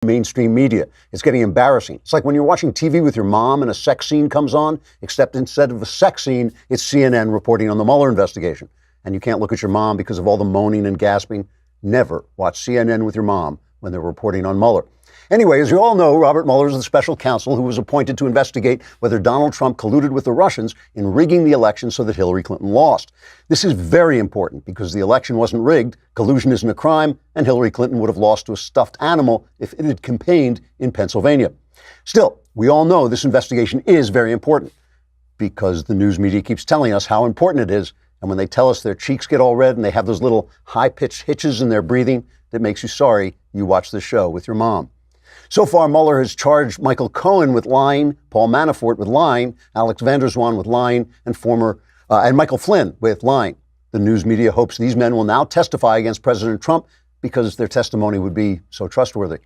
mainstream media. It's getting embarrassing. It's like when you're watching TV with your mom and a sex scene comes on, except instead of a sex scene, it's CNN reporting on the Mueller investigation. And you can't look at your mom because of all the moaning and gasping. Never watch CNN with your mom when they're reporting on Mueller. Anyway, as you all know, Robert Mueller is the special counsel who was appointed to investigate whether Donald Trump colluded with the Russians in rigging the election so that Hillary Clinton lost. This is very important because the election wasn't rigged, collusion isn't a crime, and Hillary Clinton would have lost to a stuffed animal if it had campaigned in Pennsylvania. Still, we all know this investigation is very important because the news media keeps telling us how important it is. And when they tell us their cheeks get all red and they have those little high-pitched hitches in their breathing, that makes you sorry you watch this show with your mom. So far, Mueller has charged Michael Cohen with lying, Paul Manafort with lying, Alex van der Zwaan with lying, and Michael Flynn with lying. The news media hopes these men will now testify against President Trump because their testimony would be so trustworthy.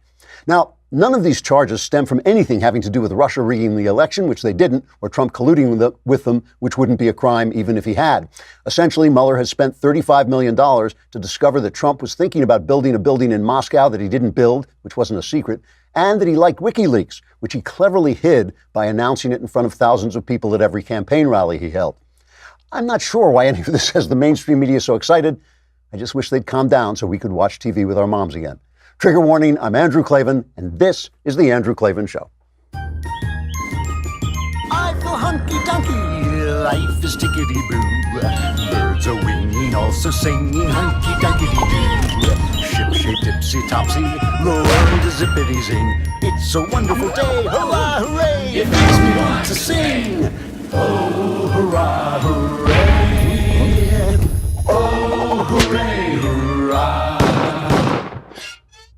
Now, none of these charges stem from anything having to do with Russia rigging the election, which they didn't, or Trump colluding with them, which wouldn't be a crime even if he had. Essentially, Mueller has spent $35 million to discover that Trump was thinking about building a building in Moscow that he didn't build, which wasn't a secret, and that he liked WikiLeaks, which he cleverly hid by announcing it in front of thousands of people at every campaign rally he held. I'm not sure why any of this has the mainstream media so excited. I just wish they'd calm down so we could watch TV with our moms again. Trigger warning, I'm Andrew Klavan, and this is The Andrew Klavan Show. I feel hunky-dunky, life is tickety-boo. Birds are winging, also singing hunky-dunky-doo. Ship-shape, tipsy-topsy, the world is zippity-zing. It's a wonderful day, hurrah, hooray! It makes me want to sing. Oh, hurrah, hooray! Oh, hooray, hurrah!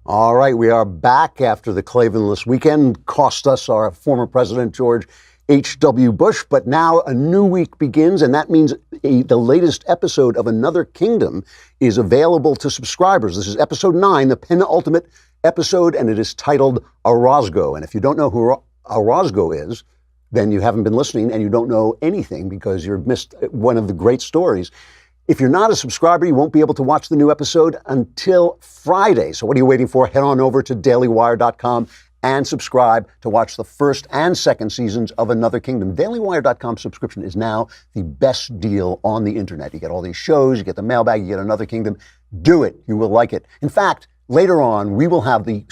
All right, we are back after the Klavanless weekend. Cost us our former President George H.W. Bush, but now a new week begins, and that means the latest episode of Another Kingdom is available to subscribers. This is episode 9, the penultimate episode, and it is titled Orozco. And if you don't know who Orozco is, then you haven't been listening and you don't know anything because you've missed one of the great stories. If you're not a subscriber, you won't be able to watch the new episode until Friday. So what are you waiting for? Head on over to dailywire.com and subscribe to watch the first and second seasons of Another Kingdom. Dailywire.com subscription is now the best deal on the internet. You get all these shows, you get the mailbag, you get Another Kingdom. Do it. You will like it. In fact, later on, we will have the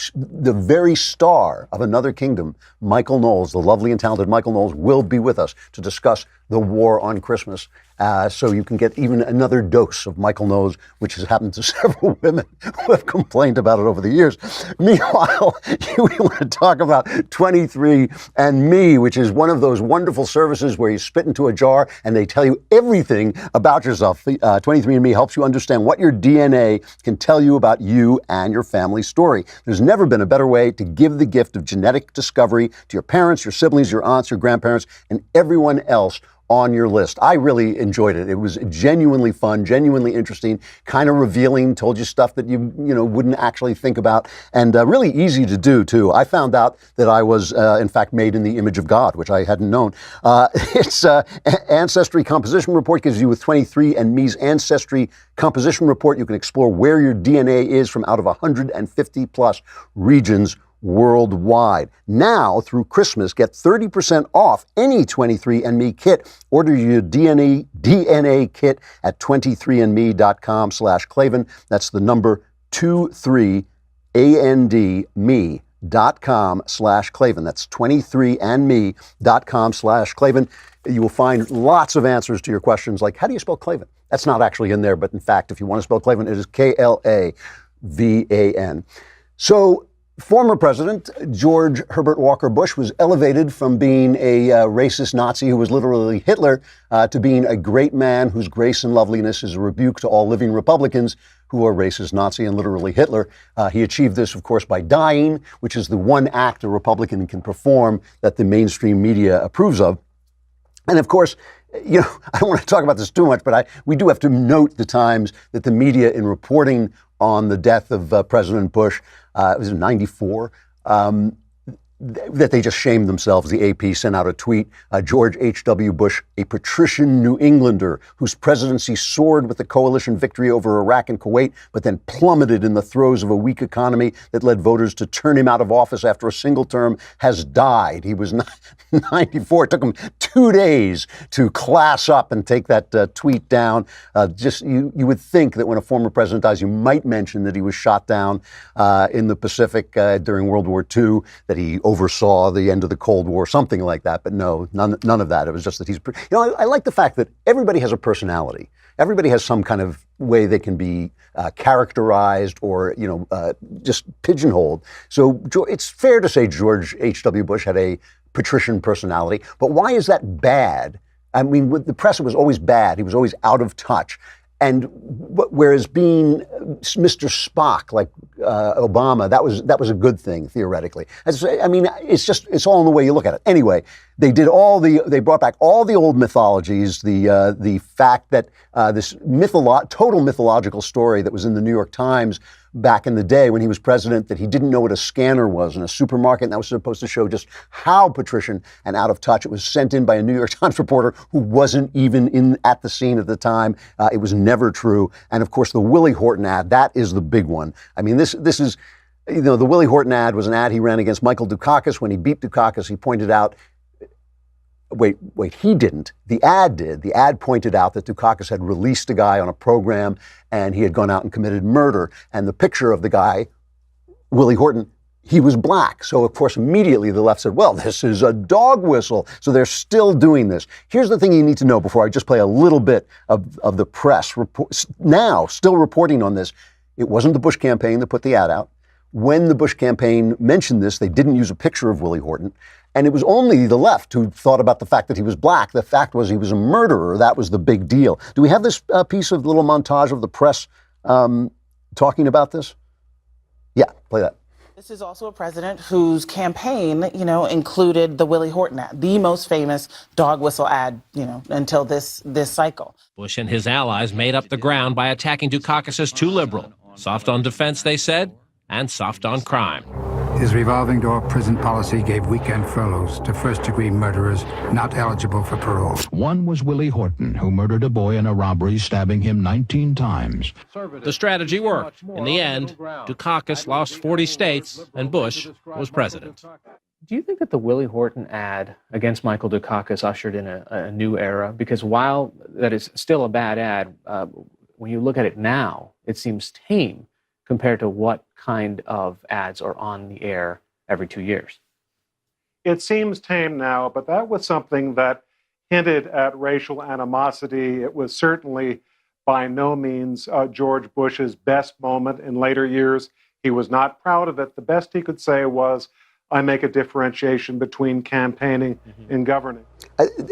very star of Another Kingdom, Michael Knowles, the lovely and talented Michael Knowles, will be with us to discuss the war on Christmas. So you can get even another dose of Michael Knowles, which has happened to several women who have complained about it over the years. Meanwhile, we want to talk about 23andMe, which is one of those wonderful services where you spit into a jar and they tell you everything about yourself. 23andMe helps you understand what your DNA can tell you about you and your family story. There's never been a better way to give the gift of genetic discovery to your parents, your siblings, your aunts, your grandparents, and everyone else on your list. I really enjoyed it. It was genuinely fun, genuinely interesting, kind of revealing, told you stuff that you wouldn't actually think about, and really easy to do, too. I found out that I was, in fact, made in the image of God, which I hadn't known. Its Ancestry Composition Report gives you with 23andMe's Ancestry Composition Report. You can explore where your DNA is from out of 150 plus regions worldwide. Now, through Christmas, get 30% off any 23andMe kit. Order your DNA kit at 23andme.com/Klavan. That's the number 23andme.com/Klavan. That's 23andme.com/Klavan. You will find lots of answers to your questions like, how do you spell Klavan? That's not actually in there, but in fact, if you want to spell Klavan, it is Klavan. So, former President George Herbert Walker Bush was elevated from being a racist Nazi who was literally Hitler to being a great man whose grace and loveliness is a rebuke to all living Republicans who are racist Nazi and literally Hitler. He achieved this, of course, by dying, which is the one act a Republican can perform that the mainstream media approves of. And of course, I don't want to talk about this too much, but we do have to note the times that the media in reporting on the death of President Bush, it was in 94, that they just shamed themselves. The AP sent out a tweet, George H.W. Bush, a patrician New Englander whose presidency soared with the coalition victory over Iraq and Kuwait, but then plummeted in the throes of a weak economy that led voters to turn him out of office after a single term, has died. He was 94. It took him 2 days to class up and take that tweet down. You would think that when a former president dies, you might mention that he was shot down in the Pacific during World War II, that he oversaw the end of the Cold War, something like that. But no, none of that. It was just that he's, I like the fact that everybody has a personality. Everybody has some kind of way they can be characterized or, just pigeonholed. So it's fair to say George H.W. Bush had a patrician personality. But why is that bad? I mean, with the press, it was always bad. He was always out of touch. And whereas being Mr. Spock, like Obama, that was a good thing theoretically. I mean, it's all in the way you look at it. Anyway, they brought back all the old mythologies, the fact that this total mythological story that was in the New York Times back in the day when he was president, that he didn't know what a scanner was in a supermarket, and that was supposed to show just how patrician and out of touch. It was sent in by a New York Times reporter who wasn't even at the scene at the time. It was never true. And of course, the Willie Horton ad, that is the big one. I mean, this is, the Willie Horton ad was an ad he ran against Michael Dukakis. When he beat Dukakis, he pointed out, Wait, he didn't. The ad did. The ad pointed out that Dukakis had released a guy on a program and he had gone out and committed murder. And the picture of the guy, Willie Horton, he was black. So, of course, immediately the left said, well, this is a dog whistle. So they're still doing this. Here's the thing you need to know before I just play a little bit of the press now still reporting on this. It wasn't the Bush campaign that put the ad out. When the Bush campaign mentioned this, they didn't use a picture of Willie Horton. And it was only the left who thought about the fact that he was black. The fact was he was a murderer. That was the big deal. Do we have this piece of little montage of the press talking about this? Yeah, play that. This is also a president whose campaign, included the Willie Horton ad, the most famous dog whistle ad, until this cycle. Bush and his allies made up the ground by attacking Dukakis as too liberal. Soft on defense, they said, and soft on crime. His revolving door prison policy gave weekend furloughs to first-degree murderers not eligible for parole. One was Willie Horton, who murdered a boy in a robbery, stabbing him 19 times. The strategy worked. In the end, Dukakis lost 40 states, and Bush was president. Do you think that the Willie Horton ad against Michael Dukakis ushered in a new era? Because while that is still a bad ad, when you look at it now, it seems tame compared to what kind of ads are on the air every 2 years. It seems tame now, but that was something that hinted at racial animosity. It was certainly by no means George Bush's best moment in later years. He was not proud of it. The best he could say was, I make a differentiation between campaigning and governing.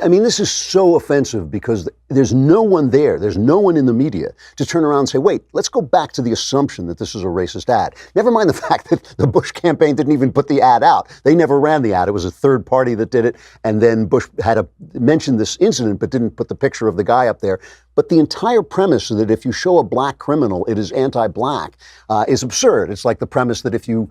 I mean, this is so offensive because there's no one there. There's no one in the media to turn around and say, wait, let's go back to the assumption that this is a racist ad. Never mind the fact that the Bush campaign didn't even put the ad out. They never ran the ad. It was a third party that did it. And then Bush had mentioned this incident but didn't put the picture of the guy up there. But the entire premise that if you show a black criminal, it is anti-black is absurd. It's like the premise that if you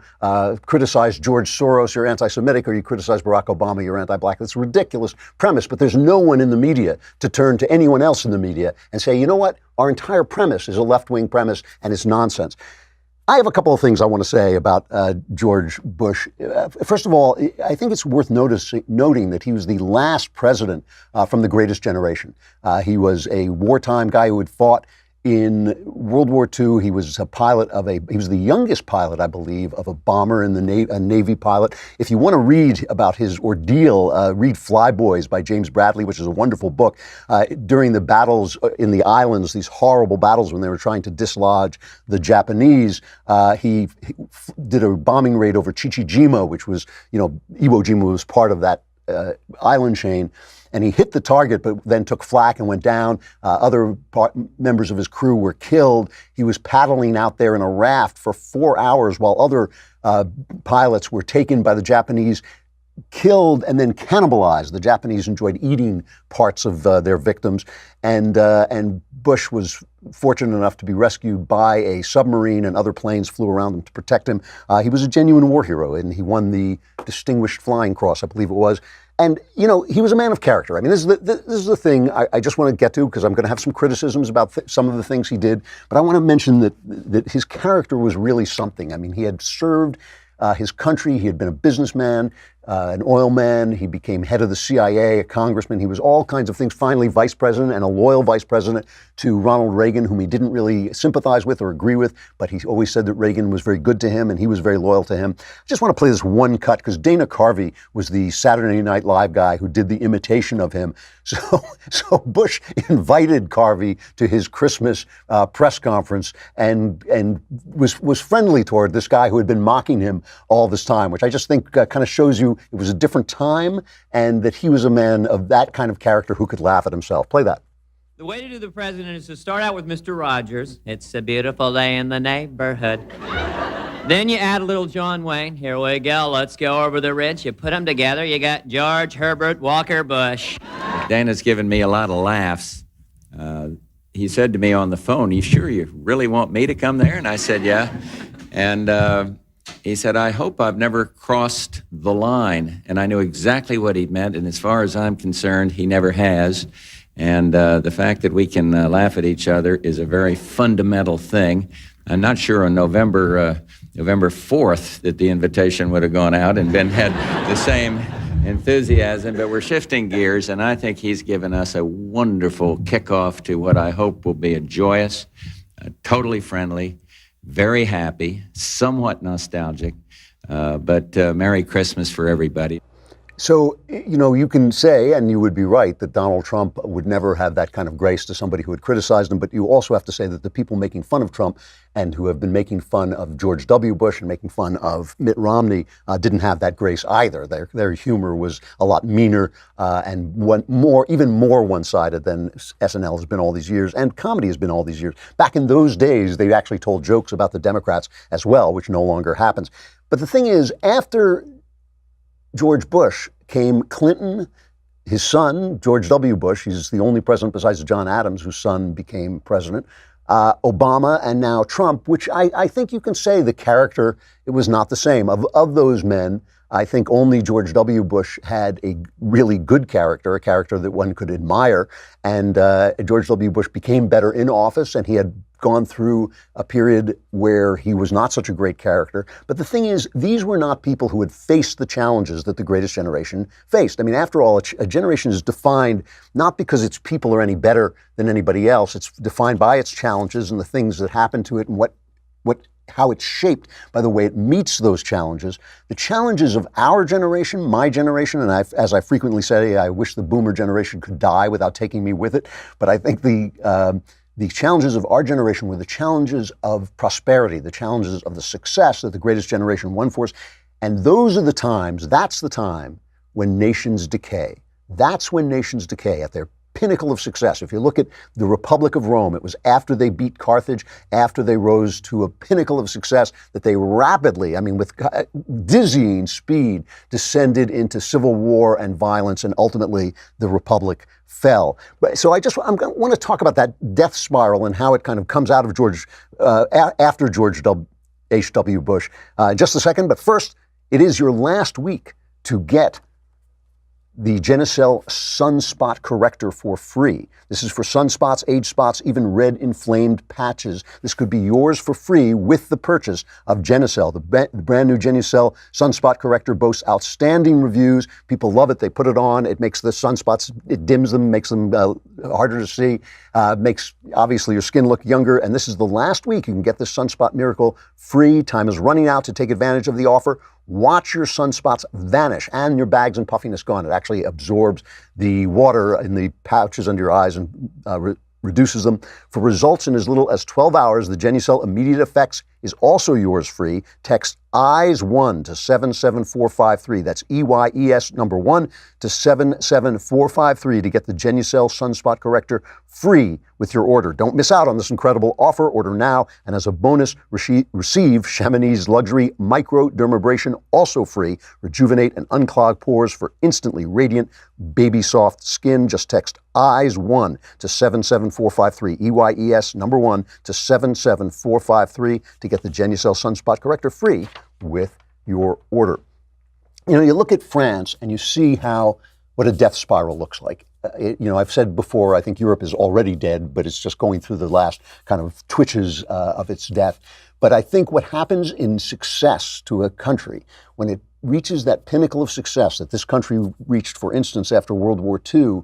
criticize George Soros, you're anti-Semitic, or you criticize Barack Obama, you're anti-black. That's a ridiculous premise, but there's no one in the media to turn to anyone else in the media and say, you know what, our entire premise is a left-wing premise and it's nonsense. I have a couple of things I want to say about George Bush. First of all, I think it's worth noting that he was the last president from the greatest generation. He was a wartime guy who had fought in World War II. He was a pilot he was the youngest pilot, I believe, of a bomber in the a Navy pilot. If you want to read about his ordeal, read Flyboys by James Bradley, which is a wonderful book. During the battles in the islands, these horrible battles when they were trying to dislodge the Japanese, he did a bombing raid over Chichijima, which was, Iwo Jima was part of that island chain. And he hit the target, but then took flak and went down. Other members of his crew were killed. He was paddling out there in a raft for 4 hours while other pilots were taken by the Japanese. killed and then cannibalized. The Japanese enjoyed eating parts of their victims, and Bush was fortunate enough to be rescued by a submarine, and other planes flew around him to protect him. He was a genuine war hero, and he won the Distinguished Flying Cross, I believe it was. And, you know, he was a man of character. I mean, this is the thing I just want to get to, because I'm going to have some criticisms about some of the things he did. But I want to mention that his character was really something. I mean, he had served his country. He had been a businessman, an oil man. He became head of the CIA, a congressman. He was all kinds of things. Finally, vice president, and a loyal vice president to Ronald Reagan, whom he didn't really sympathize with or agree with, but he always said that Reagan was very good to him and he was very loyal to him. I just want to play this one cut, because Dana Carvey was the Saturday Night Live guy who did the imitation of him. So Bush invited Carvey to his Christmas press conference and was friendly toward this guy who had been mocking him all this time, which I just think kind of shows you it was a different time, and that he was a man of that kind of character who could laugh at himself. Play that. The way to do the president is to start out with Mr. Rogers. It's a beautiful day in the neighborhood. Then you add a little John Wayne. Here we go. Let's go over the ridge. You put them together. You got George Herbert Walker Bush. Dana's given me a lot of laughs. He said to me on the phone, "You sure you really want me to come there?" And I said, "Yeah." And he said, "I hope I've never crossed the line." And I knew exactly what he meant. And as far as I'm concerned, he never has. And the fact that we can laugh at each other is a very fundamental thing. I'm not sure on November 4th that the invitation would have gone out and had the same enthusiasm, but we're shifting gears, and I think he's given us a wonderful kickoff to what I hope will be a joyous, totally friendly, very happy, somewhat nostalgic, but Merry Christmas for everybody. So, you know, you can say, and you would be right, that Donald Trump would never have that kind of grace to somebody who had criticized him, but you also have to say that the people making fun of Trump and who have been making fun of George W. Bush and making fun of Mitt Romney didn't have that grace either. Their humor was a lot meaner and even more one-sided than SNL has been all these years, and comedy has been all these years. Back in those days, they actually told jokes about the Democrats as well, which no longer happens. But the thing is, after George Bush came Clinton, his son, George W. Bush. He's the only president besides John Adams whose son became president. Obama, and now Trump, which I think you can say the character, it was not the same. Of those men, I think only George W. Bush had a really good character, a character that one could admire. And George W. Bush became better in office, and he had gone through a period where he was not such a great character. But the thing is, these were not people who had faced the challenges that the greatest generation faced. I mean, after all, a generation is defined not because its people are any better than anybody else. It's defined by its challenges and the things that happen to it and how it's shaped by the way it meets those challenges. The challenges of our generation, my generation, and as I frequently say, I wish the boomer generation could die without taking me with it. But I think the challenges of our generation were the challenges of prosperity, the challenges of the success that the greatest generation won for us. And those are the times, that's the time when nations decay. That's when nations decay at their pinnacle of success. If you look at the Republic of Rome, it was after they beat Carthage, after they rose to a pinnacle of success, that they rapidly, I mean, with dizzying speed, descended into civil war and violence, and ultimately the Republic fell. So I want to talk about that death spiral and how it kind of comes out of after George H.W. Bush. Just a second, but first, it is your last week to get the Genucel Sunspot Corrector for free. This is for sunspots, age spots, even red inflamed patches. This could be yours for free with the purchase of Genucel. The brand new Genucel Sunspot Corrector boasts outstanding reviews. People love it. They put it on. It makes the sunspots, it dims them, makes them harder to see, makes obviously your skin look younger. And this is the last week you can get this Sunspot Miracle free. Time is running out to take advantage of the offer. Watch your sunspots vanish and your bags and puffiness gone. It actually absorbs the water in the pouches under your eyes and reduces them. For results in as little as 12 hours, the Genucel Immediate Effects is also yours free. Text EYES1 to 77453. That's EYES number 1 to 77453 to get the Genucel Sunspot Corrector free with your order. Don't miss out on this incredible offer. Order now, and as a bonus, receive Chamonix Luxury Microdermabrasion, also free. Rejuvenate and unclog pores for instantly radiant, baby soft skin. Just text EYES1 to 77453. EYES number 1 to 77453 to get the Genucel Sunspot Corrector free with your order. You know, you look at France and you see what a death spiral looks like. I've said before, I think Europe is already dead, but it's just going through the last kind of twitches of its death. But I think what happens in success to a country, when it reaches that pinnacle of success that this country reached, for instance, after World War II,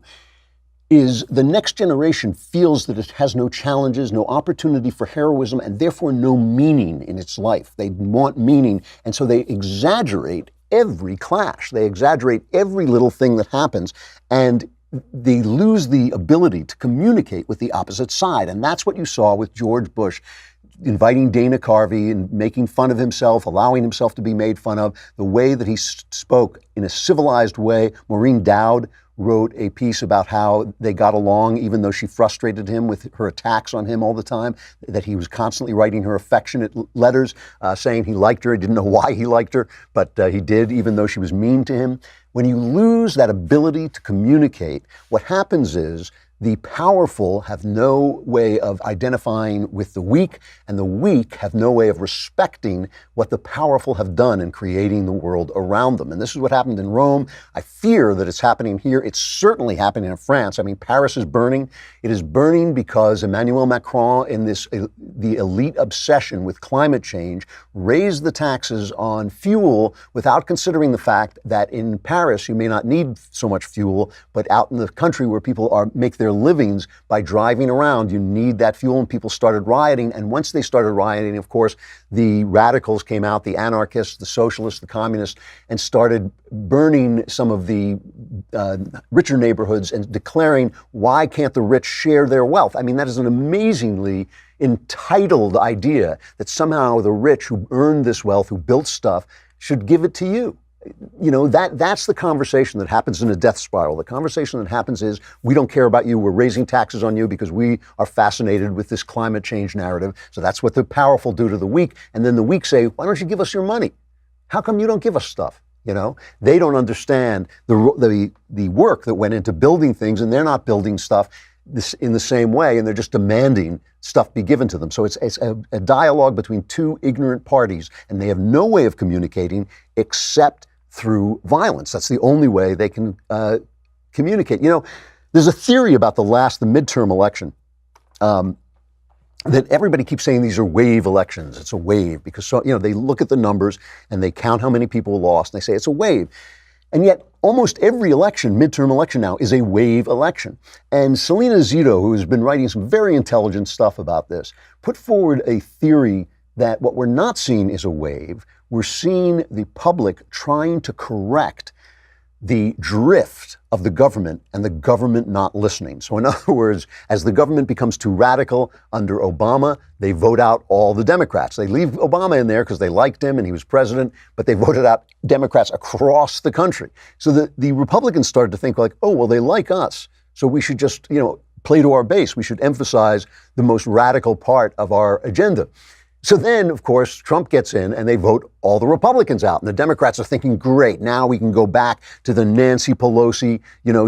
is the next generation feels that it has no challenges, no opportunity for heroism, and therefore no meaning in its life. They want meaning, and so they exaggerate every clash. They exaggerate every little thing that happens, and they lose the ability to communicate with the opposite side. And that's what you saw with George Bush inviting Dana Carvey and making fun of himself, allowing himself to be made fun of, the way that he spoke in a civilized way. Maureen Dowd wrote a piece about how they got along, even though she frustrated him with her attacks on him all the time, that he was constantly writing her affectionate letters, saying he liked her. He didn't know why he liked her, but he did, even though she was mean to him. When you lose that ability to communicate, what happens is the powerful have no way of identifying with the weak, and the weak have no way of respecting what the powerful have done in creating the world around them. And this is what happened in Rome. I fear that it's happening here. It's certainly happening in France. I mean, Paris is burning. It is burning because Emmanuel Macron, in the elite obsession with climate change, raised the taxes on fuel without considering the fact that in Paris you may not need so much fuel, but out in the country where people make their livings by driving around, you need that fuel, and people started rioting. And once they started rioting, of course, the radicals came out, the anarchists, the socialists, the communists, and started burning some of the richer neighborhoods and declaring, why can't the rich share their wealth? I mean, that is an amazingly entitled idea that somehow the rich who earned this wealth, who built stuff, should give it to you. You know, that's the conversation that happens in a death spiral. The conversation that happens is, we don't care about you. We're raising taxes on you because we are fascinated with this climate change narrative. So that's what the powerful do to the weak. And then the weak say, why don't you give us your money? How come you don't give us stuff? You know, they don't understand the work that went into building things, and they're not building stuff in the same way, and they're just demanding stuff be given to them. So it's a dialogue between two ignorant parties, and they have no way of communicating except through violence. That's the only way they can communicate. You know, there's a theory about the midterm election that everybody keeps saying these are wave elections. It's a wave because, they look at the numbers and they count how many people lost, and they say it's a wave. And yet almost every midterm election now, is a wave election. And Selena Zito, who has been writing some very intelligent stuff about this, put forward a theory that what we're not seeing is a wave. We're seeing the public trying to correct the drift of the government and the government not listening. So in other words, as the government becomes too radical under Obama, they vote out all the Democrats. They leave Obama in there because they liked him and he was president, but they voted out Democrats across the country. So the Republicans started to think like, oh, well, they like us, so we should just, play to our base. We should emphasize the most radical part of our agenda. So then, of course, Trump gets in and they vote all the Republicans out. And the Democrats are thinking, great, now we can go back to the Nancy Pelosi,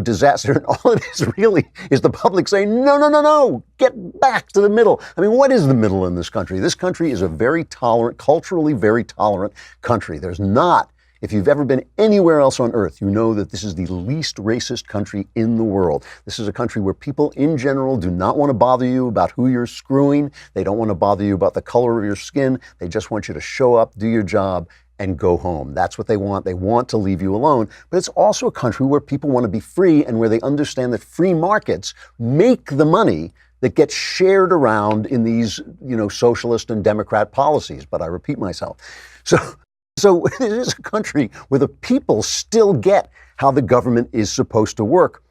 disaster. And all it is really is the public saying, no, get back to the middle. I mean, what is the middle in this country? This country is a very tolerant, culturally very tolerant country. There's not, if you've ever been anywhere else on earth, you know that this is the least racist country in the world. This is a country where people in general do not want to bother you about who you're screwing. They don't want to bother you about the color of your skin. They just want you to show up, do your job, and go home. That's what they want. They want to leave you alone. But it's also a country where people want to be free and where they understand that free markets make the money that gets shared around in these, socialist and Democrat policies. But I repeat myself. So it is a country where the people still get how the government is supposed to work.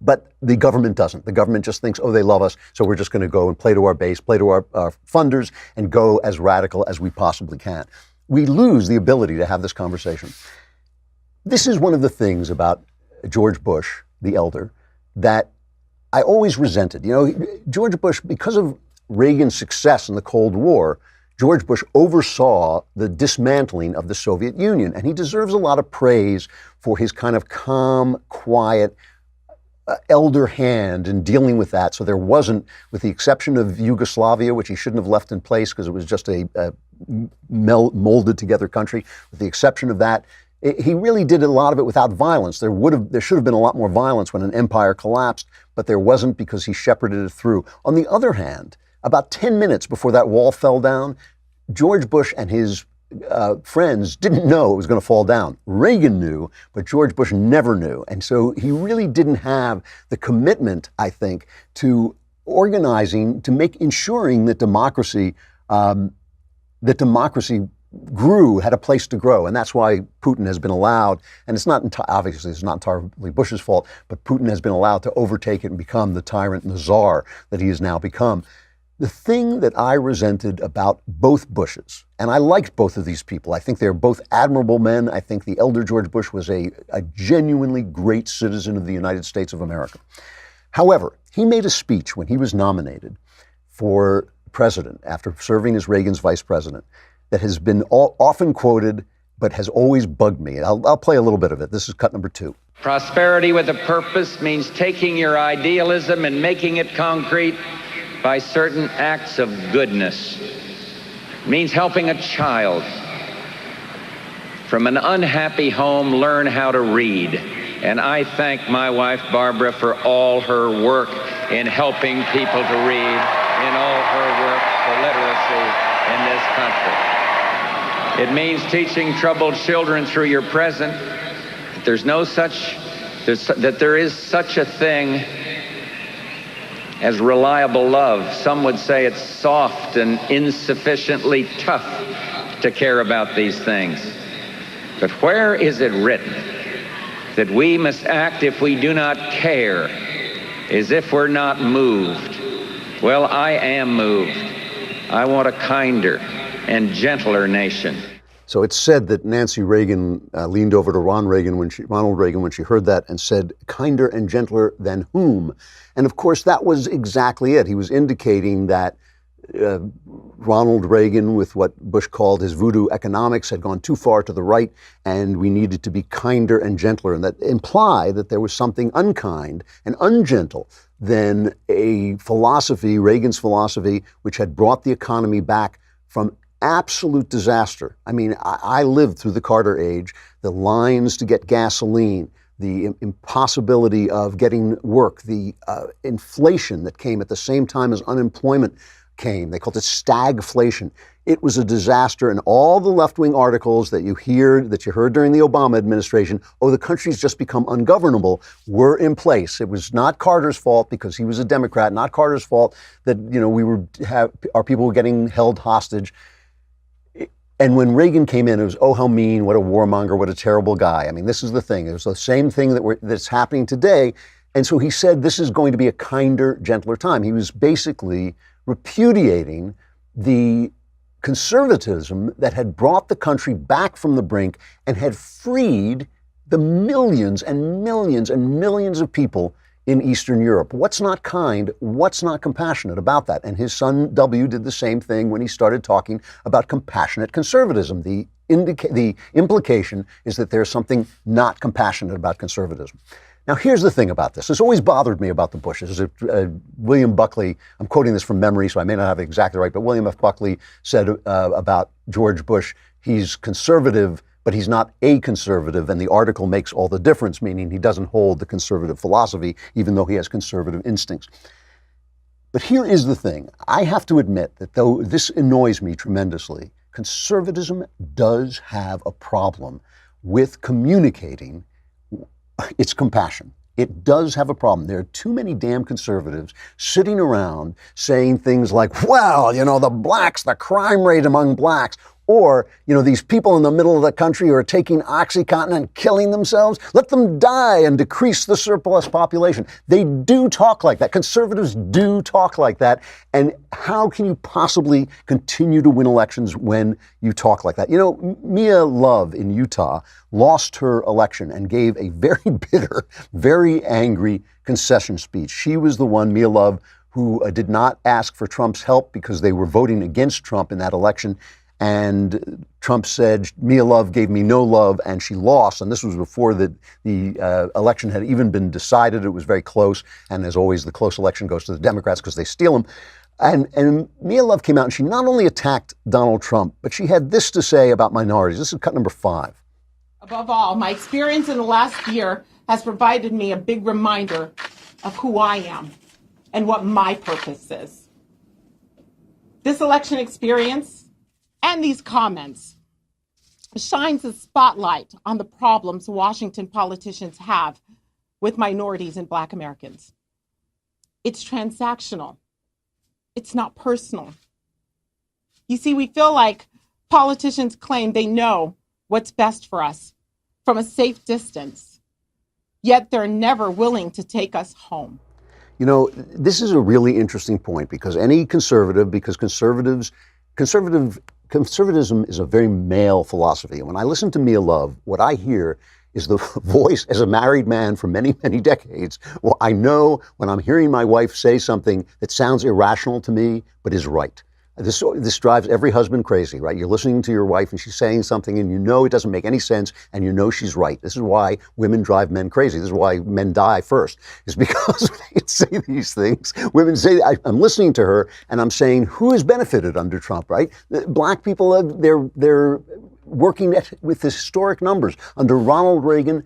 But the government doesn't. The government just thinks, oh, they love us, so we're just going to go and play to our base, play to our funders, and go as radical as we possibly can. We lose the ability to have this conversation. This is one of the things about George Bush, the elder, that I always resented. You know, George Bush, because of Reagan's success in the Cold War, George Bush oversaw the dismantling of the Soviet Union, and he deserves a lot of praise for his kind of calm, quiet, elder hand in dealing with that. So there wasn't, with the exception of Yugoslavia, which he shouldn't have left in place because it was just a molded together country, with the exception of that, he really did a lot of it without violence. There should have been a lot more violence when an empire collapsed, but there wasn't because he shepherded it through. On the other hand, about 10 minutes before that wall fell down, George Bush and his friends didn't know it was going to fall down. Reagan knew, but George Bush never knew. And so he really didn't have the commitment, I think, to organizing, to ensuring that democracy grew, had a place to grow. And that's why Putin has been allowed, and it's not obviously it's not entirely Bush's fault, but Putin has been allowed to overtake it and become the tyrant and the czar that he has now become. The thing that I resented about both Bushes, and I liked both of these people, I think they're both admirable men. I think the elder George Bush was a genuinely great citizen of the United States of America. However, he made a speech when he was nominated for president after serving as Reagan's vice president that has been often quoted, but has always bugged me. I'll play a little bit of it. This is cut number 2. Prosperity with a purpose means taking your idealism and making it concrete by certain acts of goodness. It means helping a child from an unhappy home learn how to read. And I thank my wife, Barbara, for all her work in helping people to read, in all her work for literacy in this country. It means teaching troubled children through your present that there is such a thing as reliable love. Some would say it's soft and insufficiently tough to care about these things. But where is it written that we must act if we do not care, as if we're not moved? Well, I am moved. I want a kinder and gentler nation. So it's said that Nancy Reagan leaned over to Ronald Reagan when she heard that and said, kinder and gentler than whom? And of course, that was exactly it. He was indicating that Ronald Reagan, with what Bush called his voodoo economics, had gone too far to the right, and we needed to be kinder and gentler. And that implied that there was something unkind and ungentle than a philosophy, Reagan's philosophy, which had brought the economy back from absolute disaster. I mean, I lived through the Carter age, the lines to get gasoline, the impossibility of getting work, the inflation that came at the same time as unemployment came. They called it stagflation. It was a disaster, and all the left-wing articles that you heard during the Obama administration, oh, the country's just become ungovernable, were in place. It was not Carter's fault because he was a Democrat, not Carter's fault that, you know, our people were getting held hostage. And when Reagan came in, it was, oh, how mean, what a warmonger, what a terrible guy. I mean, this is the thing. It was the same thing that's happening today. And so he said this is going to be a kinder, gentler time. He was basically repudiating the conservatism that had brought the country back from the brink and had freed the millions and millions and millions of people in Eastern Europe. What's not kind? What's not compassionate about that? And his son W did the same thing when he started talking about compassionate conservatism. The implication is that there's something not compassionate about conservatism. Now, here's the thing about this. This always bothered me about the Bushes. William Buckley, I'm quoting this from memory, so I may not have it exactly right, but William F. Buckley said about George Bush, he's conservative, but he's not a conservative, and the article makes all the difference, meaning he doesn't hold the conservative philosophy, even though he has conservative instincts. But here is the thing. I have to admit that though this annoys me tremendously, conservatism does have a problem with communicating its compassion. It does have a problem. There are too many damn conservatives sitting around saying things like, well, you know, the blacks, the crime rate among blacks, Or, these people in the middle of the country who are taking OxyContin and killing themselves, let them die and decrease the surplus population. They do talk like that. Conservatives do talk like that. And how can you possibly continue to win elections when you talk like that? Mia Love in Utah lost her election and gave a very bitter, very angry concession speech. She was the one, Mia Love, who did not ask for Trump's help because they were voting against Trump in that election. And Trump said, Mia Love gave me no love, and she lost. And this was before the election had even been decided. It was very close. And as always, the close election goes to the Democrats because they steal them. And Mia Love came out and she not only attacked Donald Trump, but she had this to say about minorities. This is cut number 5. Above all, my experience in the last year has provided me a big reminder of who I am and what my purpose is. This election experience and these comments shines a spotlight on the problems Washington politicians have with minorities and Black Americans. It's transactional. It's not personal. You see, we feel like politicians claim they know what's best for us from a safe distance, yet they're never willing to take us home. This is a really interesting point because conservatism is a very male philosophy. And when I listen to Mia Love, what I hear is the voice, as a married man for many, many decades. Well, I know when I'm hearing my wife say something that sounds irrational to me, but is right. This drives every husband crazy, right? You're listening to your wife and she's saying something and it doesn't make any sense and she's right. This is why women drive men crazy. This is why men die first. It's because they say these things. Women say, I'm listening to her and I'm saying, who has benefited under Trump, right? Black people, they're working with historic numbers. Under Ronald Reagan,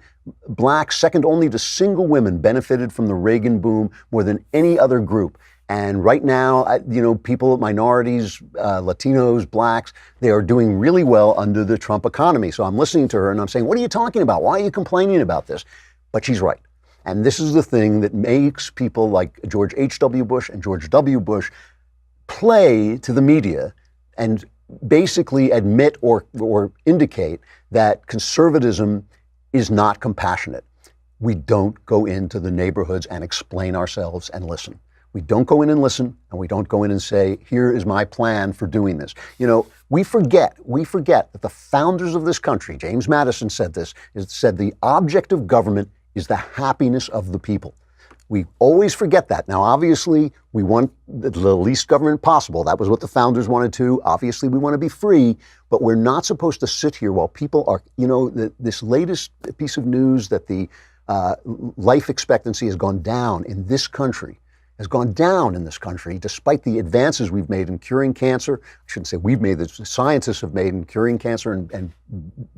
blacks, second only to single women, benefited from the Reagan boom more than any other group. And right now, people, minorities, Latinos, blacks, they are doing really well under the Trump economy. So I'm listening to her and I'm saying, what are you talking about? Why are you complaining about this? But she's right. And this is the thing that makes people like George H.W. Bush and George W. Bush play to the media and basically admit or indicate that conservatism is not compassionate. We don't go into the neighborhoods and explain ourselves and listen. We don't go in and listen, and we don't go in and say, here is my plan for doing this. We forget that the founders of this country, James Madison said this, said the object of government is the happiness of the people. We always forget that. Now, obviously, we want the least government possible. That was what the founders wanted to. Obviously, we want to be free, but we're not supposed to sit here while people are, this latest piece of news that the life expectancy has gone down in this country, despite the advances we've made in curing cancer. I shouldn't say we've made, the scientists have made in curing cancer and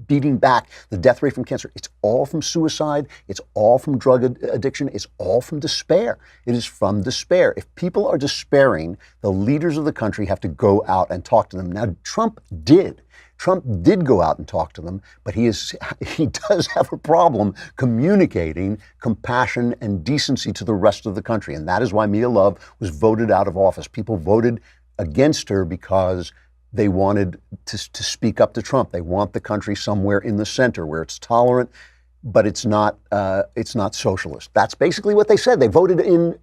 beating back the death rate from cancer. It's all from suicide. It's all from drug addiction. It's all from despair. It is from despair. If people are despairing, the leaders of the country have to go out and talk to them. Now, Trump did go out and talk to them, but he does have a problem communicating compassion and decency to the rest of the country. And that is why Mia Love was voted out of office. People voted against her because they wanted to speak up to Trump. They want the country somewhere in the center where it's tolerant, but it's not socialist. That's basically what they said. They voted in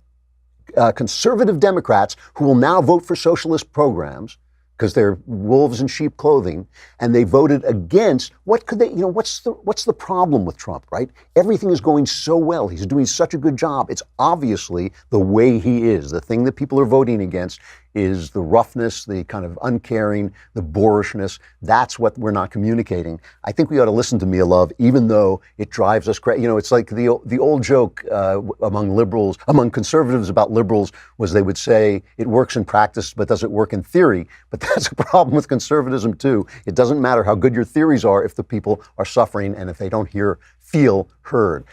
conservative Democrats who will now vote for socialist programs, because they're wolves in sheep clothing, and they voted against. What's the problem with Trump, right? Everything is going so well. He's doing such a good job. It's obviously the way he is. The thing that people are voting against is the roughness, the kind of uncaring, the boorishness. That's what we're not communicating. I think we ought to listen to Mia Love, even though it drives us crazy. It's like the old joke among conservatives about liberals was they would say it works in practice, but does it work in theory? But that's a problem with conservatism too. It doesn't matter how good your theories are if the people are suffering and if they don't feel heard.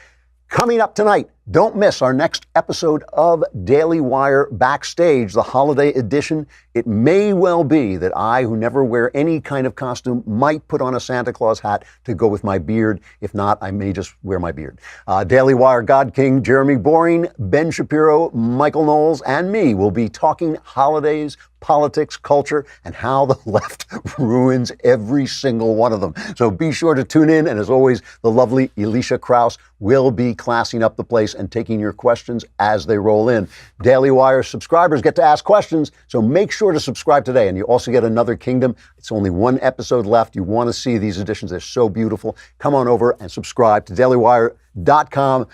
Coming up tonight, Don't miss our next episode of Daily Wire Backstage, the holiday edition. It may well be that I, who never wear any kind of costume, might put on a Santa Claus hat to go with my beard. If not, I may just wear my beard. Daily Wire God King Jeremy Boring, Ben Shapiro, Michael Knowles, and me will be talking holidays, politics, culture, and how the left ruins every single one of them. So be sure to tune in. And as always, the lovely Elisha Krause will be classing up the place and taking your questions as they roll in. Daily Wire subscribers get to ask questions, so make sure to subscribe today. And you also get Another Kingdom. It's only one episode left. You want to see these editions. They're so beautiful. Come on over and subscribe to dailywire.com.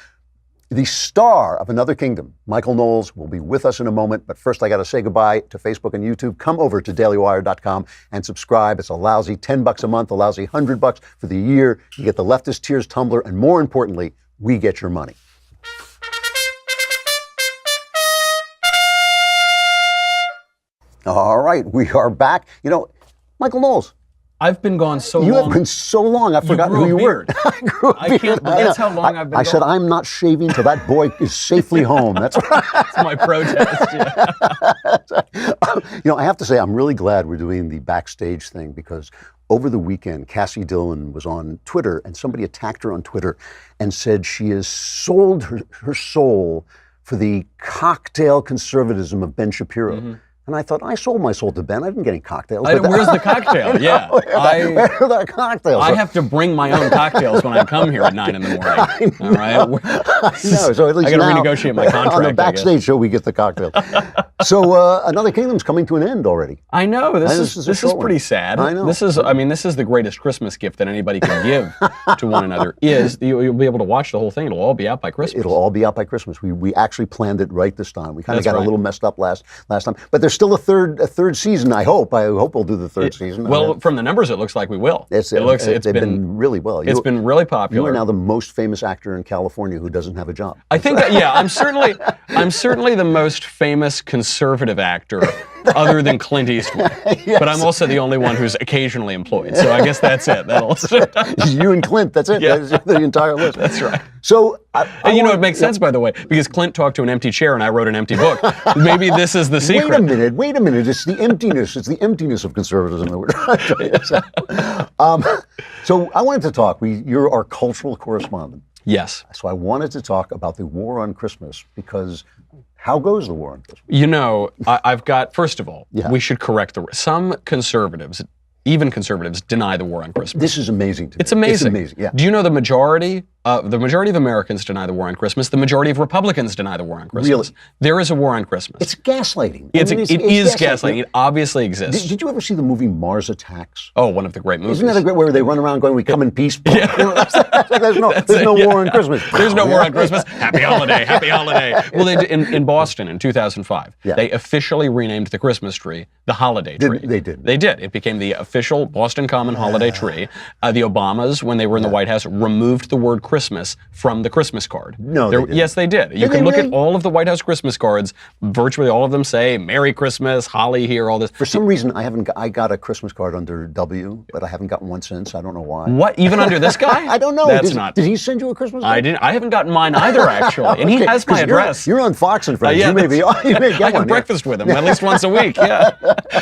The star of Another Kingdom, Michael Knowles, will be with us in a moment. But first, I got to say goodbye to Facebook and YouTube. Come over to dailywire.com and subscribe. It's a lousy $10 a month, a lousy $100 for the year. You get the Leftist Tears tumbler, and more importantly, we get your money. All right, we are back. You know, Michael Knowles. I've been gone so long. You have been so long, I forgot who you were. I grew a beard. That's how long I've been I said, I'm not shaving till that boy is safely home. That's my protest. You know, I have to say, I'm really glad we're doing the backstage thing, because over the weekend, Cassie Dillon was on Twitter, and somebody attacked her on Twitter and said she has sold her soul for the cocktail conservatism of Ben Shapiro. Mm-hmm. And I thought, I sold my soul to Ben. I didn't get any cocktails. Where's the cocktail? Yeah. Where are the cocktails? I have to bring my own cocktails when I come here at 9 in the morning. All right? I know. So at least I got to renegotiate my contract. On the backstage show, we get the cocktail. So Another Kingdom's coming to an end already. I know. This is pretty sad. I know. This is the greatest Christmas gift that anybody can give to one another. You'll be able to watch the whole thing. It'll all be out by Christmas. It'll all be out by Christmas. We actually planned it right this time. We kind of got a little messed up last time, but there's still a third season. I hope we'll do the third season. Well, from the numbers, it looks like we will. It's been really well. It's been really popular. You are now the most famous actor in California who doesn't have a job. I think that, yeah, I'm certainly the most famous conservative actor other than Clint Eastwood. Yes. But I'm also the only one who's occasionally employed. So I guess that's it. You and Clint, that's it. Yeah. That's the entire list. That's right. So, it makes sense, by the way, because Clint talked to an empty chair and I wrote an empty book. Maybe this is the secret. Wait a minute. It's the emptiness. It's the emptiness of conservatism that we're trying to So I wanted to talk. You're our cultural correspondent. Yes. So I wanted to talk about the war on Christmas, because how goes the war on Christmas? You know, I've got, first of all, we should correct some conservatives, even conservatives, deny the war on Christmas. This is amazing to me. It's amazing. It's amazing, yeah. Do you know the majority of Americans deny the war on Christmas? The majority of Republicans deny the war on Christmas. Really? There is a war on Christmas. It's gaslighting. It is gaslighting. It obviously exists. Did you ever see the movie Mars Attacks? Oh, one of the great movies. Isn't that a great, where they run around going, we come in peace? Yeah. You know, there's no war on Christmas. There's no war on Christmas. Happy holiday, happy holiday. Well, in Boston in 2005, they officially renamed the Christmas tree the holiday tree. They did. They did. It became the official Boston Common holiday tree. The Obamas, when they were in the White House, removed the word Christmas from the Christmas card. No, they didn't. Yes, they did. You can look at all of the White House Christmas cards. Virtually all of them say Merry Christmas, Holly here, all this. For some reason, I got a Christmas card under W, but I haven't gotten one since. I don't know why. What? Even under this guy? I don't know. Did he send you a Christmas card? I didn't. I haven't gotten mine either, actually. And he has my address. You're on Fox and Friends. You may get I have breakfast with him at least once a week. Yeah.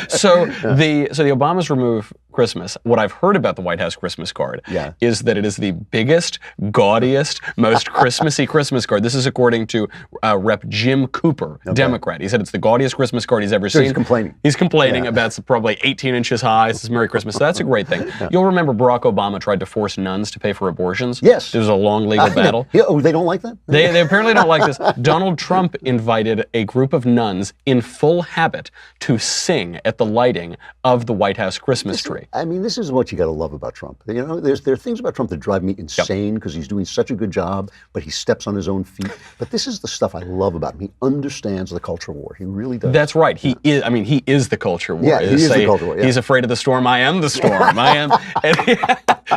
So the Obamas remove Christmas. What I've heard about the White House Christmas card is that it is the biggest, gaudiest, most Christmassy Christmas card. This is according to Rep. Jim Cooper, Democrat. He said it's the gaudiest Christmas card he's ever seen. He's complaining. He's complaining about it's probably 18 inches high. It says Merry Christmas. So that's a great thing. You'll remember Barack Obama tried to force nuns to pay for abortions. Yes. There was a long legal battle. Oh, they don't like that? They apparently don't like this. Donald Trump invited a group of nuns in full habit to sing at the lighting of the White House Christmas tree. I mean, this is what you got to love about Trump. You know, there are things about Trump that drive me insane because he's doing such a good job, but he steps on his own feet. But this is the stuff I love about him. He understands the culture war. He really does. That's right. He is. I mean, he is the culture war. Yeah, he is the culture war. Yeah. He's afraid of the storm. I am the storm. I am.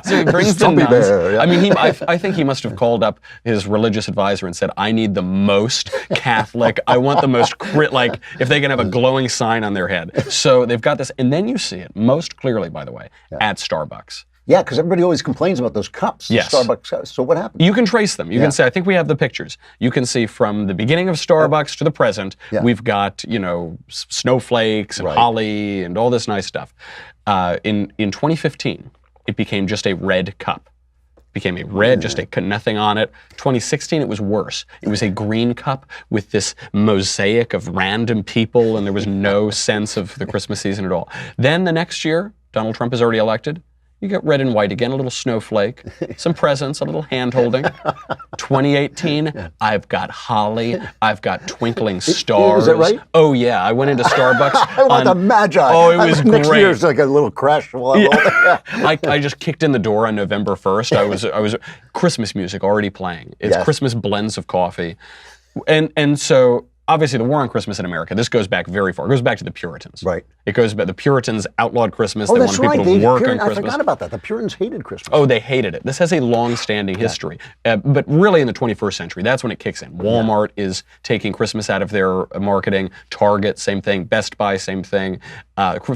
So he brings the nuns. Bear, yeah. I mean, I think he must have called up his religious advisor and said, "I need the most Catholic. I want the most if they can have a glowing sign on their head." So they've got this, and then you see it most clearly, by the way, at Starbucks. Yeah, because everybody always complains about those cups, the Yes. Starbucks cups. So what happened? You can trace them. You can say, I think we have the pictures. You can see from the beginning of Starbucks to the present, we've got, snowflakes and holly and all this nice stuff. In 2015, it became just a red cup. Became a red, just nothing on it. 2016, it was worse. It was a green cup with this mosaic of random people, and there was no sense of the Christmas season at all. Then the next year, Donald Trump is already elected. You get red and white again, a little snowflake, some presents, a little hand-holding. 2018, I've got holly, I've got twinkling stars. Is that right? Oh yeah, I went into Starbucks. I want the Magi. Oh, it was Next great. year's like a little crash level. I just kicked in the door on November 1st. I was Christmas music already playing. It's Christmas blends of coffee, and so. Obviously, the war on Christmas in America, this goes back very far. It goes back to the Puritans. Right. It goes back, the Puritans outlawed Christmas. Oh, they that's wanted right. people to work on Christmas. I forgot about that. The Puritans hated Christmas. Oh, they hated it. This has a long-standing history. But really in the 21st century, that's when it kicks in. Walmart is taking Christmas out of their marketing. Target, same thing. Best Buy, same thing.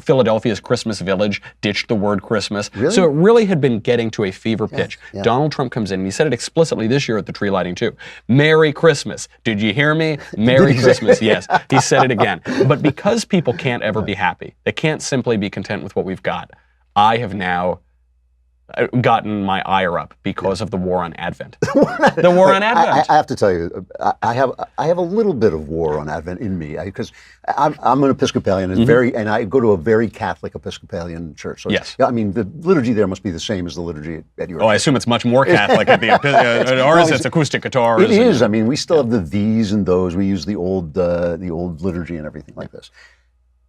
Philadelphia's Christmas Village ditched the word Christmas. Really? So it really had been getting to a fever pitch. yeah. Donald Trump comes in, and he said it explicitly this year at the tree lighting too. Merry Christmas. Did you hear me? Merry Christmas. Yes. He said it again. But because people can't ever be happy, they can't simply be content with what we've got, I have now gotten my ire up because of the war on Advent. The war on Advent. I have to tell you, I have a little bit of war on Advent in me because I'm an Episcopalian and I go to a very Catholic Episcopalian church. So yes. I mean, the liturgy there must be the same as the liturgy at your church. I assume it's much more Catholic at ours. It's acoustic guitars. It is. I mean, we still have the these and those. We use the old liturgy and everything like this.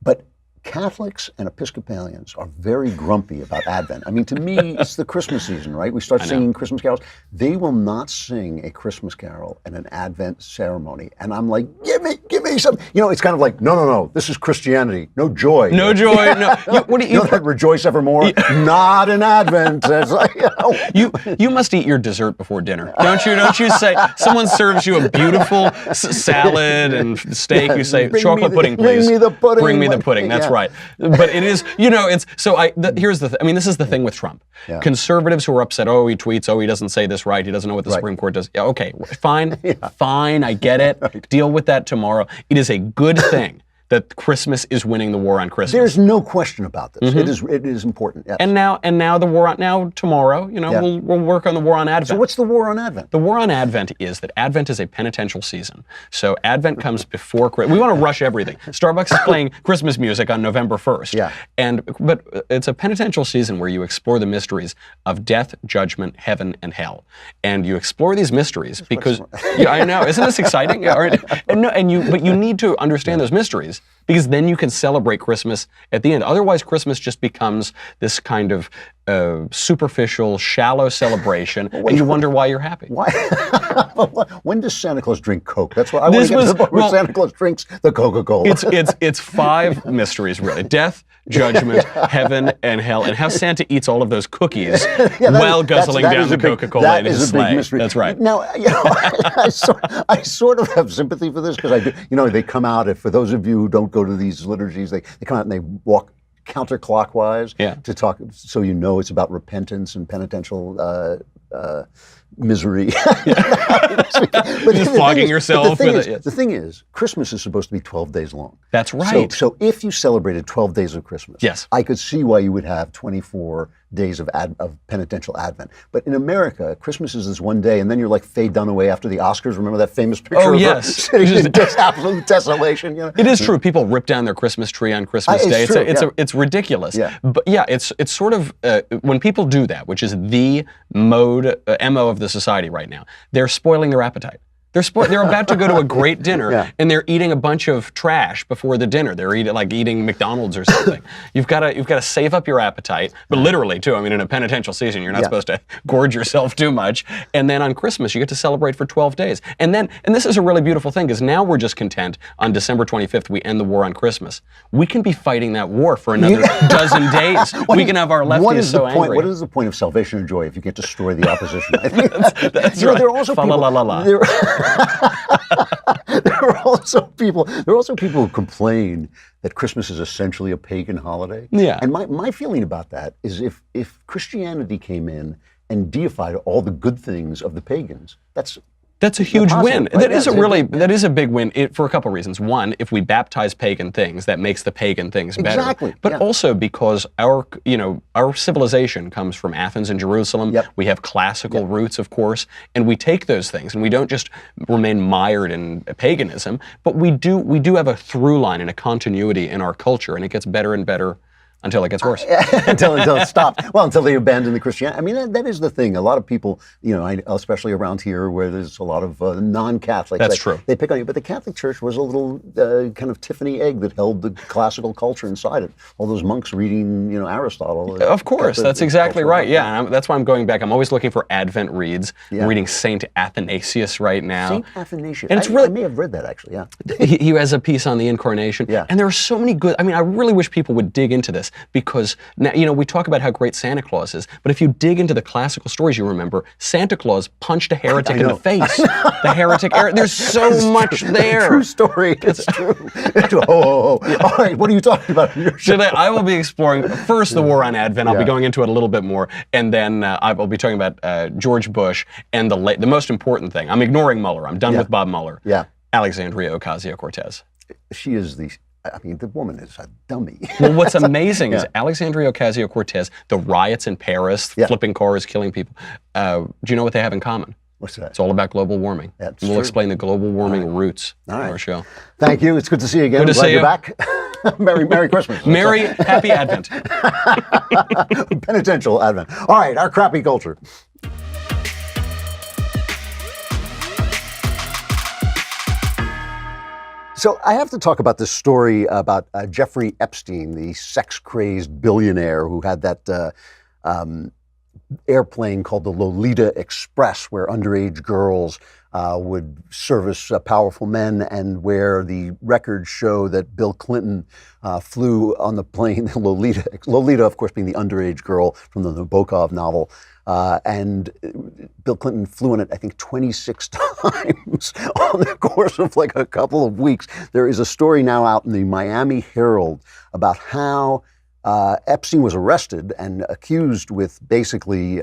But Catholics and Episcopalians are very grumpy about Advent. I mean, to me, it's the Christmas season, right? We start singing Christmas carols. They will not sing a Christmas carol in an Advent ceremony. And I'm like, give me some. It's kind of like, no, this is Christianity. No joy. No joy. No. What do you that rejoice evermore? Not in Advent. It's like, you must eat your dessert before dinner, don't you? Don't you say, someone serves you a beautiful salad and steak, you say, chocolate pudding, please. Bring me the pudding. Bring me the pudding. That's right. But it is, it's, so here's the thing. I mean, this is the thing with Trump. Yeah. Conservatives who are upset, he tweets, he doesn't say this right, he doesn't know what the Supreme Court does. Yeah, okay, fine, fine, I get it. Right. Deal with that tomorrow. It is a good thing that Christmas is winning the war on Christmas. There's no question about this. It is important. Yes. And now the war on tomorrow, we'll work on the war on Advent. So what's the war on Advent? The war on Advent is that Advent is a penitential season. So Advent comes before Christmas. We want to rush everything. Starbucks is playing Christmas music on November 1st. Yeah. But it's a penitential season where you explore the mysteries of death, judgment, heaven, and hell. And you explore these mysteries because I know, isn't this exciting? But you need to understand those mysteries, because then you can celebrate Christmas at the end. Otherwise, Christmas just becomes this kind of superficial, shallow celebration, and you wonder why you're happy. Why? When does Santa Claus drink Coke? That's what I want to get to the point where Santa Claus drinks the Coca-Cola. It's 5 mysteries, really. Death, judgment, heaven, and hell, and how Santa eats all of those cookies while guzzling down the Coca-Cola in his sleigh. Mystery. That's right. Now, I sort of have sympathy for this because I do. They come out. For those of you who don't go to these liturgies, they come out and they walk counterclockwise to talk, so it's about repentance and penitential misery. But just flogging yourself. The thing is, Christmas is supposed to be 12 days long. That's right. So if you celebrated 12 days of Christmas, I could see why you would have 24 days of penitential Advent. But in America, Christmas is this one day, and then you're like Faye Dunaway after the Oscars. Remember that famous picture of her sitting in absolute desolation? It is true. People rip down their Christmas tree on Christmas Day. It's ridiculous. Yeah. But it's sort of, when people do that, which is the MO of the society right now, they're spoiling their appetite. They're about to go to a great dinner, and they're eating a bunch of trash before the dinner. They're eating McDonald's or something. You've got to save up your appetite, but literally too. I mean, in a penitential season, you're not supposed to gorge yourself too much. And then on Christmas, you get to celebrate for 12 days. And this is a really beautiful thing, because now we're just content on December 25th. We end the war on Christmas. We can be fighting that war for another dozen days. We can have our lefties so angry. What is the point of salvation and joy if you can't destroy the opposition? I think that's right. There are also people. there are also people who complain that Christmas is essentially a pagan holiday. Yeah. And my feeling about that is if Christianity came in and deified all the good things of the pagans, that's a huge win. Right? That is a big win for a couple of reasons. One, if we baptize pagan things, that makes the pagan things better. Exactly. But also because our civilization comes from Athens and Jerusalem. Yep. We have classical roots, of course, and we take those things and we don't just remain mired in paganism, but we do have a through line and a continuity in our culture, and it gets better and better until it gets worse. until it stops. Well, until they abandon the Christianity. I mean, that is the thing. A lot of people, especially around here where there's a lot of non-Catholics. That's true. They pick on you. But the Catholic Church was a little kind of Tiffany egg that held the classical culture inside it. All those monks reading, Aristotle. Of course, that's exactly right. Yeah, and that's why I'm going back. I'm always looking for Advent reads. Yeah. I'm reading Saint Athanasius right now. Saint Athanasius. And it's I may have read that, actually, yeah. He has a piece on the Incarnation. Yeah. And there are so many good, I really wish people would dig into this because now, we talk about how great Santa Claus is, but if you dig into the classical stories you remember, Santa Claus punched a heretic in the face. The heretic, there's so much there. True story. It's true. All right, what are you talking about in your show? Today, I will be exploring first the war on Advent. I'll be going into it a little bit more, and then I will be talking about George Bush and the most important thing. I'm ignoring Mueller. I'm done with Bob Mueller. Yeah. Alexandria Ocasio-Cortez. She is the woman is a dummy. Well, what's amazing is Alexandria Ocasio-Cortez, the riots in Paris, flipping cars, killing people. Do you know what they have in common? What's that? It's all about global warming. We'll explain the global warming roots in our show. Thank you. It's good to see you again. Good to see you. You're back. Merry Christmas. Happy Advent. Penitential Advent. All right, our crappy culture. So I have to talk about this story about Jeffrey Epstein, the sex-crazed billionaire who had that airplane called the Lolita Express, where underage girls would service powerful men, and where the records show that Bill Clinton flew on the plane, Lolita, of course, being the underage girl from the Nabokov novel. And Bill Clinton flew in it, I think, 26 times on the course of like a couple of weeks. There is a story now out in the Miami Herald about how Epstein was arrested and accused with basically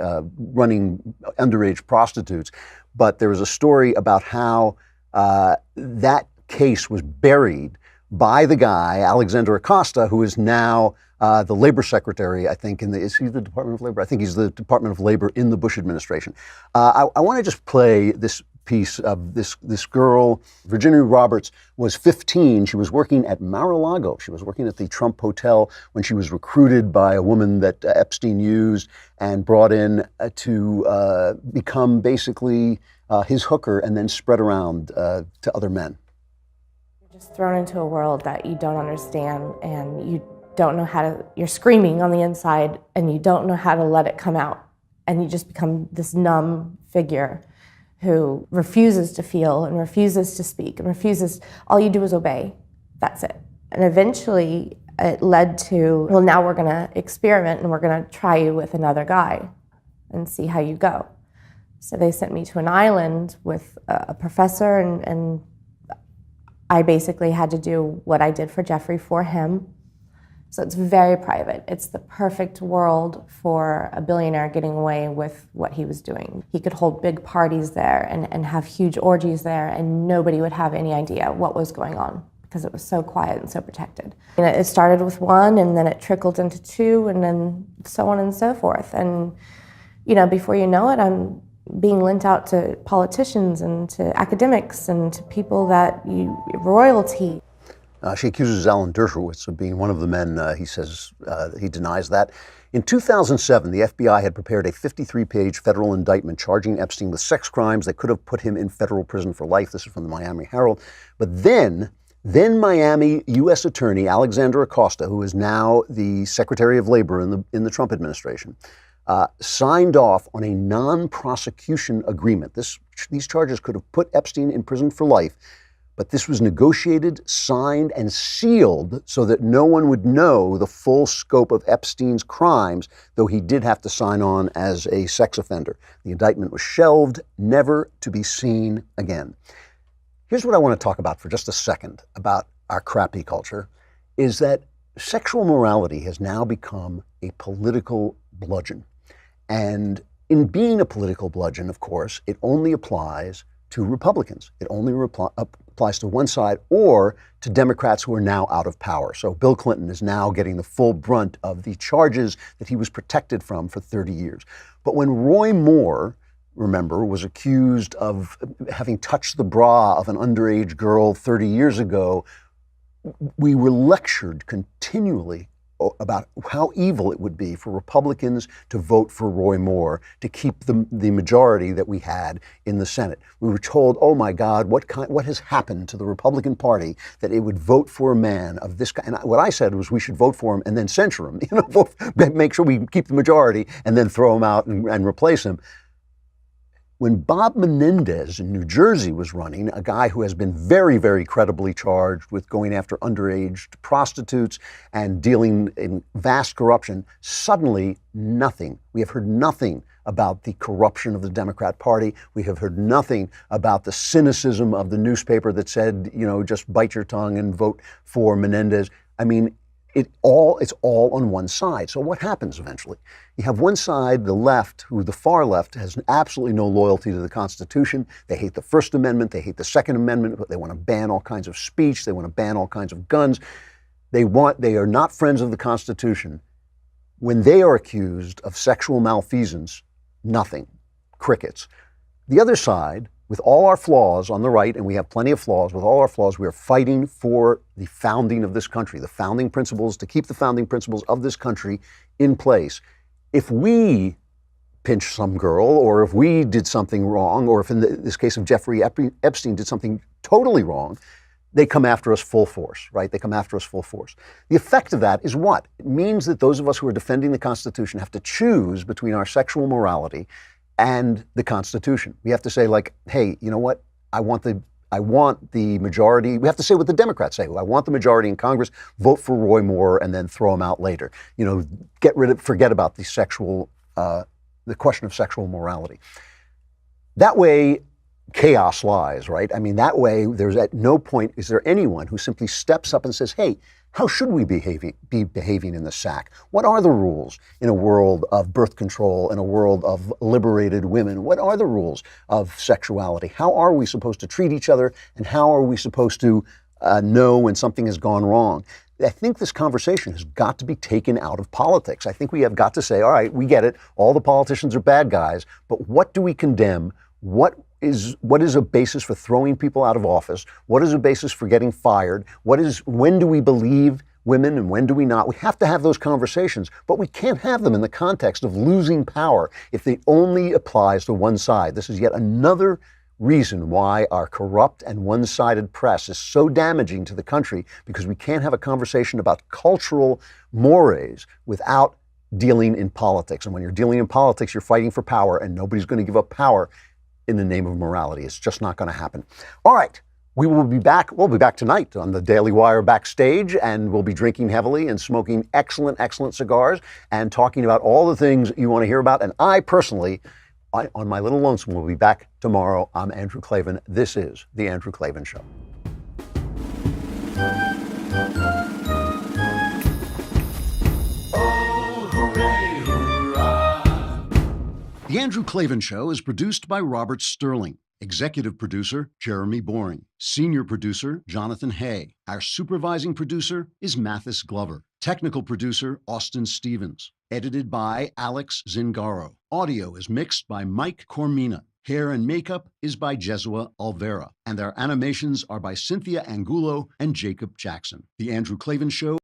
running underage prostitutes. But there was a story about how that case was buried by the guy, Alexander Acosta, who is now the labor secretary, I think, is he the Department of Labor? I think he's the Department of Labor in the Bush administration. I want to just play this piece of this girl. Virginia Roberts was 15. She was working at Mar-a-Lago. She was working at the Trump Hotel when she was recruited by a woman that Epstein used and brought in to become basically his hooker and then spread around to other men. You're just thrown into a world that you don't understand, and you don't know how to, you're screaming on the inside and you don't know how to let it come out. And you just become this numb figure who refuses to feel and refuses to speak and refuses, all you do is obey. That's it. And eventually it led to, well, now we're gonna experiment and we're gonna try you with another guy and see how you go. So they sent me to an island with a professor, and I basically had to do what I did for Jeffrey for him. So it's very private. It's the perfect world for a billionaire getting away with what he was doing. He could hold big parties there and have huge orgies there, and nobody would have any idea what was going on because it was so quiet and so protected. And it started with one, and then it trickled into two, and then so on and so forth. And before you know it, I'm being lent out to politicians and to academics and to people royalty. She accuses Alan Dershowitz of being one of the men. He says he denies that. In 2007, the FBI had prepared a 53-page federal indictment charging Epstein with sex crimes that could have put him in federal prison for life. This is from the Miami Herald. But then Miami U.S. Attorney Alexander Acosta, who is now the Secretary of Labor in the Trump administration, signed off on a non-prosecution agreement. These charges could have put Epstein in prison for life. But this was negotiated, signed, and sealed so that no one would know the full scope of Epstein's crimes, though he did have to sign on as a sex offender. The indictment was shelved, never to be seen again. Here's what I want to talk about for just a second about our crappy culture, is that sexual morality has now become a political bludgeon. And in being a political bludgeon, of course, it only applies to Republicans. It only applies to one side or to Democrats who are now out of power. So Bill Clinton is now getting the full brunt of the charges that he was protected from for 30 years. But when Roy Moore, remember, was accused of having touched the bra of an underage girl 30 years ago, we were lectured continually about how evil it would be for Republicans to vote for Roy Moore to keep the majority that we had in the Senate. We were told, oh my God, what has happened to the Republican Party that it would vote for a man of this kind? And what I said was we should vote for him and then censure him, make sure we keep the majority and then throw him out and replace him. When Bob Menendez in New Jersey was running, a guy who has been very, very credibly charged with going after underage prostitutes and dealing in vast corruption, suddenly nothing. We have heard nothing about the corruption of the Democrat Party. We have heard nothing about the cynicism of the newspaper that said, just bite your tongue and vote for Menendez. I mean, it's all on one side. So what happens eventually? You have one side, the left, the far left, has absolutely no loyalty to the Constitution. They hate the First Amendment. They hate the Second Amendment. They want to ban all kinds of speech. They want to ban all kinds of guns. They are not friends of the Constitution. When they are accused of sexual malfeasance, nothing. Crickets. The other side, with all our flaws on the right, and we have plenty of flaws, with all our flaws, we are fighting for the founding of this country, the founding principles, to keep the founding principles of this country in place. If we pinch some girl, or if we did something wrong, or if in this case of Jeffrey Epstein did something totally wrong, they come after us full force, right? They come after us full force. The effect of that is what? It means that those of us who are defending the Constitution have to choose between our sexual morality and the Constitution. We have to say, like, hey, you know what? I want the majority. We have to say what the Democrats say. I want the majority in Congress. Vote for Roy Moore and then throw him out later. Forget about the question of sexual morality. That way, chaos lies, right? I mean, that way, there's at no point is there anyone who simply steps up and says, hey, how should we be behaving in the SAC? What are the rules in a world of birth control, in a world of liberated women? What are the rules of sexuality? How are we supposed to treat each other? And how are we supposed to know when something has gone wrong? I think this conversation has got to be taken out of politics. I think we have got to say, all right, we get it. All the politicians are bad guys, but what do we condemn? What is a basis for throwing people out of office? What is a basis for getting fired? When do we believe women and when do we not? We have to have those conversations, but we can't have them in the context of losing power if it only applies to one side. This is yet another reason why our corrupt and one-sided press is so damaging to the country, because we can't have a conversation about cultural mores without dealing in politics. And when you're dealing in politics, you're fighting for power, and nobody's going to give up power in the name of morality. It's just not going to happen. All right. We will be back. We'll be back tonight on the Daily Wire backstage, and we'll be drinking heavily and smoking excellent, excellent cigars and talking about all the things you want to hear about. And I personally, on my little lonesome, will be back tomorrow. I'm Andrew Klavan. This is The Andrew Klavan Show. The Andrew Klavan Show is produced by Robert Sterling. Executive producer, Jeremy Boring. Senior producer, Jonathan Hay. Our supervising producer is Mathis Glover. Technical producer, Austin Stevens. Edited by Alex Zingaro. Audio is mixed by Mike Cormina. Hair and makeup is by Jesua Alvera. And our animations are by Cynthia Angulo and Jacob Jackson. The Andrew Klavan Show